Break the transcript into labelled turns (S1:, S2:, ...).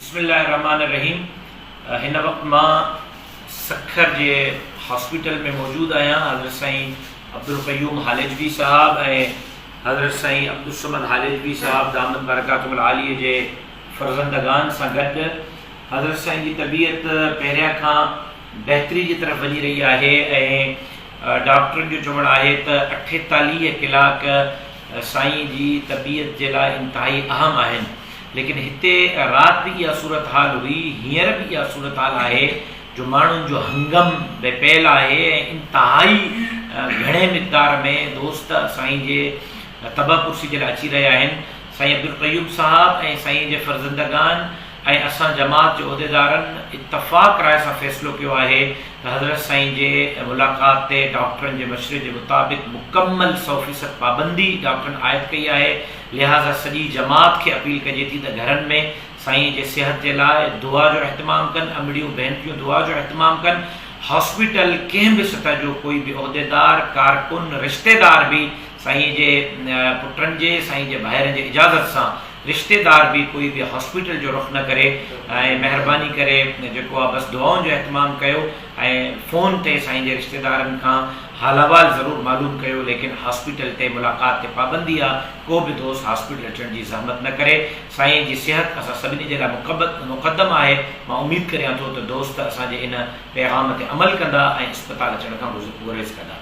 S1: बिस्मिल्लाहिर्रहमानिर्रहीम। हिन वक्त मां सखर जे हॉस्पिटल में मौजूद आहियां। हज़रत साईं अब्दुल क़य्यूम हालिजवी साहब ऐं हज़रत साईं अब्दुल समद हालिजवी साहब दामद बरकातुल आलिया जे फ़र्ज़ंदगान सां गॾु। हज़रत साईं जी तबीयत पहिरियां खां बहितरी जी तरफ़ वञी रही आहे ऐं डॉक्टरनि जो चवणु आहे त 48 कलाक साईं जी तबीयत जे लाइ इंतिहाई अहम आहिनि। लेकिन हिते राति भी इहा सूरत हाल हुई, हींअर भी इहा सूरत हाल आहे जो माण्हुनि जो हंगम बेपैल आहे ऐं इंतिहाई घणे मिक़दार में दोस्त साईं जे तबा कुर्सी जे लाइ अची रहिया आहिनि। साईं अब्दुल क़य्यूम साहब ऐं साईं जे फ़र्ज़ंदगान ऐं असां जमात जे उहिदेदारनि इत्तफ़ाक़ राय सां फ़ैसिलो कयो आहे त हज़रत साईं जे मुलाक़ात ते डॉक्टरनि जे मशवरे जे मुताबिक़ मुकमल 100% पाबंदी डॉक्टरनि आयद कई आहे। लिहाज़ा सॼी जमात खे अपील कजे थी त घरनि में साईं जे सिहत जे लाइ दुआ जो अहतमाम कनि, अमड़ियूं भेनरियूं दुआ जो अहतमाम कनि। हॉस्पिटल कंहिं बि सतह जो कोई बि उहिदेदार, कारकुन, रिश्तेदार बि साईं जे पुटनि जे, साईं जे भाइरनि जे इजाज़त सां रिश्तेदार भी कोई भी हॉस्पिटल जो रुख न करे ऐं महिरबानी करे जेको आहे बसि दुआउनि जो अहतमाम कयो ऐं फ़ोन ते साईं जे रिश्तेदारनि खां हाल अहवाल ज़रूरु मालूम कयो। लेकिन हॉस्पिटल ते मुलाक़ात ते पाबंदी आहे, को बि दोस्त हॉस्पिटल अचण जी ज़हमत न करे। साईं जी सिहत असां सभिनी जे लाइ मुक़दम आहे। मां उमेद करियां थो त दोस्त असांजे इन पैगाम ते अमल कंदा ऐं इस्पताल अचण खां गुरेज़ कंदा।